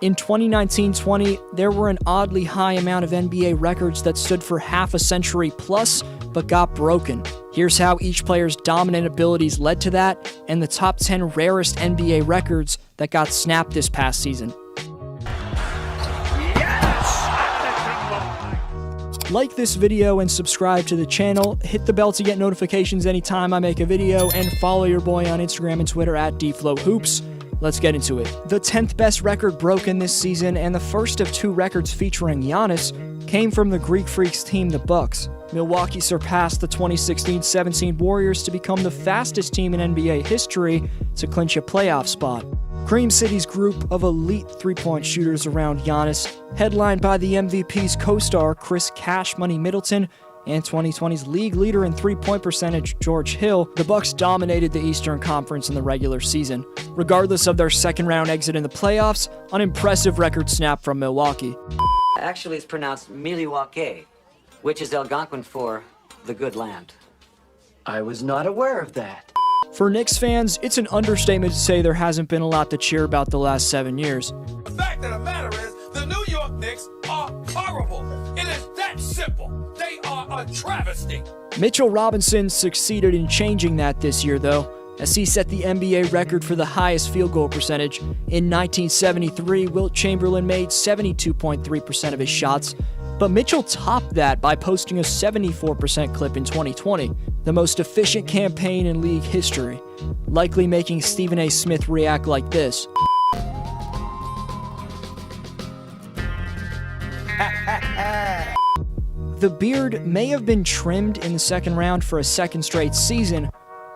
In 2019-20, there were an oddly high amount of NBA records that stood for half a century plus, but got broken. Here's how each player's dominant abilities led to that, and the top 10 rarest NBA records that got snapped this past season. Like this video and subscribe to the channel, hit the bell to get notifications anytime I make a video, and follow your boy on Instagram and Twitter at DFlowHoops. Let's get into it. The 10th best record broken this season, and the first of two records featuring Giannis, came from the Greek Freaks team, the Bucks. Milwaukee surpassed the 2016-17 Warriors to become the fastest team in NBA history to clinch a playoff spot. Cream City's group of elite three-point shooters around Giannis, headlined by the MVP's co-star Chris "Cash Money" Middleton and 2020's league leader in three-point percentage George Hill, the Bucks dominated the Eastern Conference in the regular season. Regardless of their second-round exit in the playoffs, an impressive record snap from Milwaukee. Actually, it's pronounced Milwaukee, which is Algonquin for the good land. I was not aware of that. For Knicks fans, it's an understatement to say there hasn't been a lot to cheer about the last 7 years. The fact of the matter is, the New York Knicks are horrible. It is that simple. They are a travesty. Mitchell Robinson succeeded in changing that this year, though, as he set the NBA record for the highest field goal percentage. In 1973, Wilt Chamberlain made 72.3% of his shots, but Mitchell topped that by posting a 74% clip in 2020, the most efficient campaign in league history, likely making Stephen A. Smith react like this. The beard may have been trimmed in the second round for a second straight season,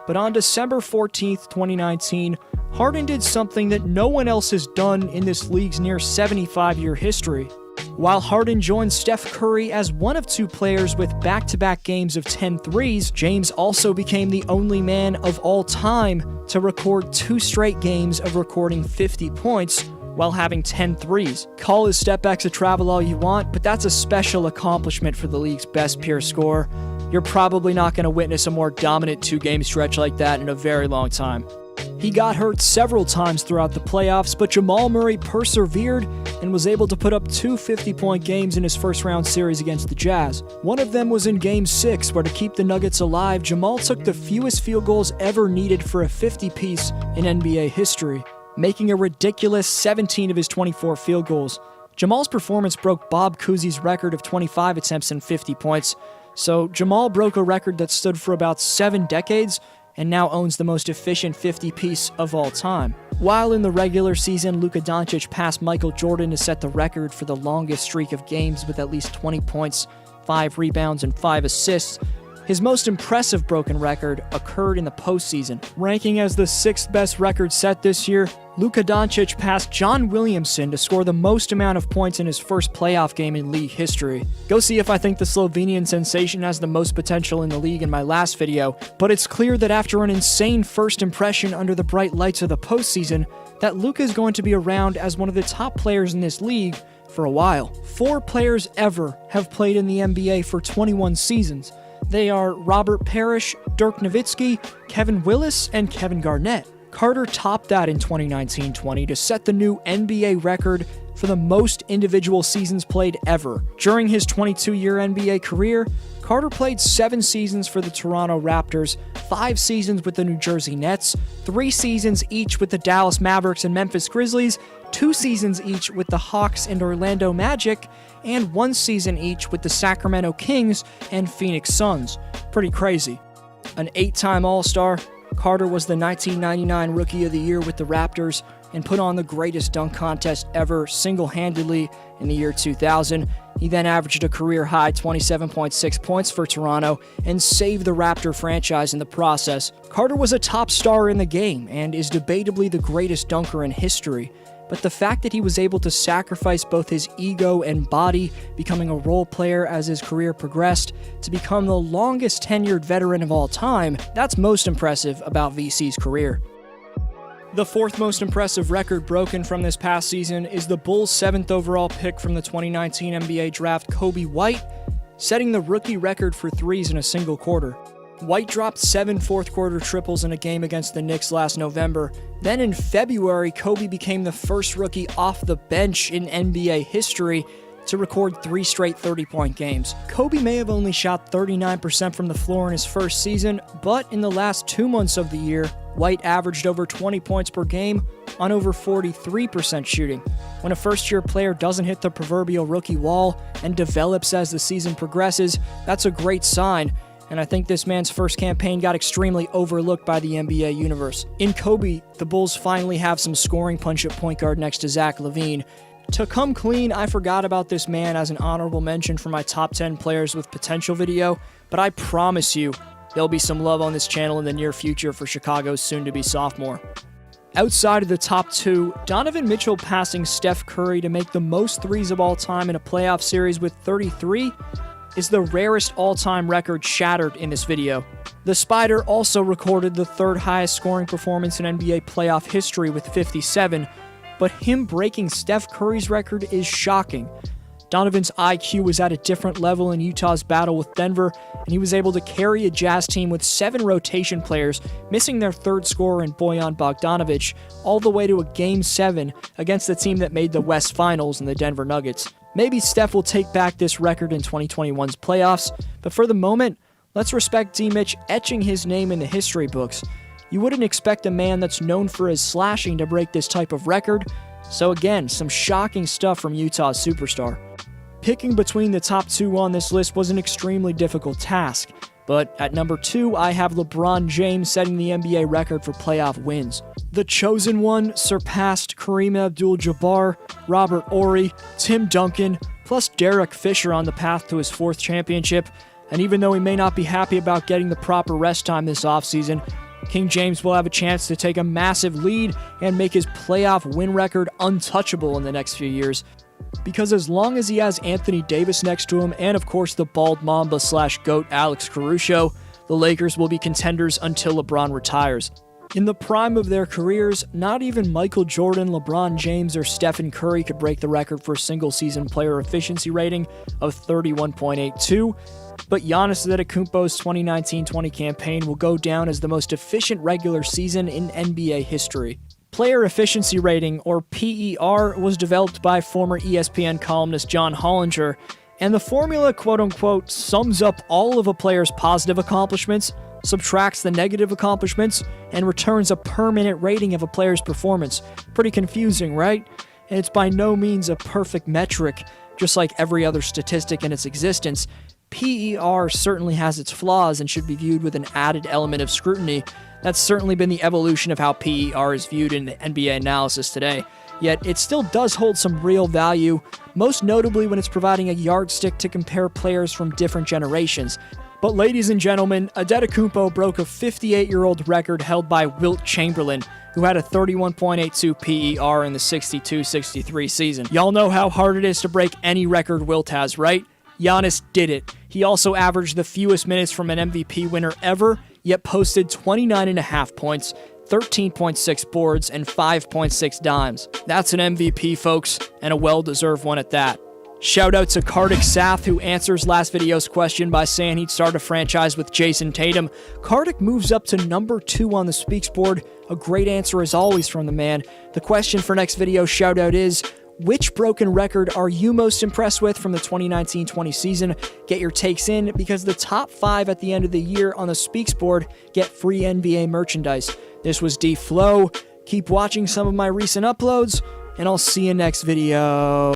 but on December 14th, 2019, Harden did something that no one else has done in this league's near 75-year history. While Harden joined Steph Curry as one of two players with back-to-back games of 10 threes, James also became the only man of all time to record 2 straight games of recording 50 points while having 10 threes. Call his stepbacks a travel all you want, but that's a special accomplishment for the league's best pure scorer. You're probably not going to witness a more dominant 2-game stretch like that in a very long time. He got hurt several times throughout the playoffs, but Jamal Murray persevered and was able to put up 2 50-point games in his first-round series against the Jazz. One of them was in Game 6, where to keep the Nuggets alive, Jamal took the fewest field goals ever needed for a 50-piece in NBA history, making a ridiculous 17 of his 24 field goals. Jamal's performance broke Bob Cousy's record of 25 attempts and 50 points, so Jamal broke a record that stood for about 7 decades and now owns the most efficient 50-piece of all time. While in the regular season, Luka Doncic passed Michael Jordan to set the record for the longest streak of games with at least 20 points, 5 rebounds, and 5 assists, his most impressive broken record occurred in the postseason. Ranking as the 6th best record set this year, Luka Doncic passed John Williamson to score the most amount of points in his first playoff game in league history. Go see if I think the Slovenian sensation has the most potential in the league in my last video, but it's clear that after an insane first impression under the bright lights of the postseason, that Luka is going to be around as one of the top players in this league for a while. 4 players ever have played in the NBA for 21 seasons. They are Robert Parrish, Dirk Nowitzki, Kevin Willis, and Kevin Garnett. Carter topped that in 2019-20 to set the new NBA record for the most individual seasons played ever. During his 22-year NBA career, Carter played 7 seasons for the Toronto Raptors, 5 seasons with the New Jersey Nets, 3 seasons each with the Dallas Mavericks and Memphis Grizzlies, 2 seasons each with the Hawks and Orlando Magic, and 1 season each with the Sacramento Kings and Phoenix Suns. Pretty crazy. An 8-time All-Star, Carter was the 1999 Rookie of the Year with the Raptors and put on the greatest dunk contest ever single-handedly in the year 2000. He then averaged a career-high 27.6 points for Toronto and saved the Raptor franchise in the process. Carter was a top star in the game and is debatably the greatest dunker in history. But the fact that he was able to sacrifice both his ego and body, becoming a role player as his career progressed, to become the longest tenured veteran of all time, that's most impressive about VC's career. The 4th most impressive record broken from this past season is the Bulls' 7th overall pick from the 2019 NBA draft, Kobe White, setting the rookie record for threes in a single quarter. White dropped 7 fourth-quarter triples in a game against the Knicks last November. Then in February, Kobe became the first rookie off the bench in NBA history to record 3 straight 30-point games. Kobe may have only shot 39% from the floor in his first season, but in the last 2 months of the year, White averaged over 20 points per game on over 43% shooting. When a first-year player doesn't hit the proverbial rookie wall and develops as the season progresses, that's a great sign, and I think this man's first campaign got extremely overlooked by the NBA universe. In Kobe, the Bulls finally have some scoring punch at point guard next to Zach LaVine. To come clean, I forgot about this man as an honorable mention for my top 10 players with potential video, but I promise you, there'll be some love on this channel in the near future for Chicago's soon-to-be sophomore. Outside of the top 2, Donovan Mitchell passing Steph Curry to make the most threes of all time in a playoff series with 33 is the rarest all-time record shattered in this video. The Spider also recorded the 3rd highest scoring performance in NBA playoff history with 57, but him breaking Steph Curry's record is shocking. Donovan's IQ was at a different level in Utah's battle with Denver, and he was able to carry a Jazz team with 7 rotation players, missing their 3rd scorer in Bojan Bogdanovic, all the way to a Game 7 against the team that made the West Finals in the Denver Nuggets. Maybe Steph will take back this record in 2021's playoffs, but for the moment, let's respect D-Mitch etching his name in the history books. You wouldn't expect a man that's known for his slashing to break this type of record, so again, some shocking stuff from Utah's superstar. Picking between the top 2 on this list was an extremely difficult task, but at number 2, I have LeBron James setting the NBA record for playoff wins. The chosen one surpassed Kareem Abdul-Jabbar, Robert Horry, Tim Duncan, plus Derek Fisher on the path to his 4th championship, and even though he may not be happy about getting the proper rest time this offseason, King James will have a chance to take a massive lead and make his playoff win record untouchable in the next few years. Because as long as he has Anthony Davis next to him, and of course the bald mamba / GOAT Alex Caruso, the Lakers will be contenders until LeBron retires. In the prime of their careers, not even Michael Jordan, LeBron James, or Stephen Curry could break the record for single-season player efficiency rating of 31.82, but Giannis Antetokounmpo's 2019-20 campaign will go down as the most efficient regular season in NBA history. Player efficiency rating, or PER, was developed by former ESPN columnist John Hollinger, and the formula, quote-unquote, sums up all of a player's positive accomplishments, subtracts the negative accomplishments, and returns a per-minute rating of a player's performance. Pretty confusing, right? And it's by no means a perfect metric. Just like every other statistic in its existence, PER certainly has its flaws and should be viewed with an added element of scrutiny. That's certainly been the evolution of how PER is viewed in NBA analysis today. Yet it still does hold some real value, most notably when it's providing a yardstick to compare players from different generations. But ladies and gentlemen, Antetokounmpo broke a 58-year-old record held by Wilt Chamberlain, who had a 31.82 PER in the 62-63 season. Y'all know how hard it is to break any record Wilt has, right? Giannis did it. He also averaged the fewest minutes from an MVP winner ever, yet posted 29.5 points, 13.6 boards, and 5.6 dimes. That's an MVP, folks, and a well-deserved one at that. Shout out to Kartik Sath, who answers last video's question by saying he'd start a franchise with Jason Tatum. Kartik moves up to number 2 on the Speaks board. A great answer as always from the man. The question for next video shout out is, which broken record are you most impressed with from the 2019-20 season? Get your takes in, because the top 5 at the end of the year on the Speaks board get free NBA merchandise. This was D Flow. Keep watching some of my recent uploads, and I'll see you next video.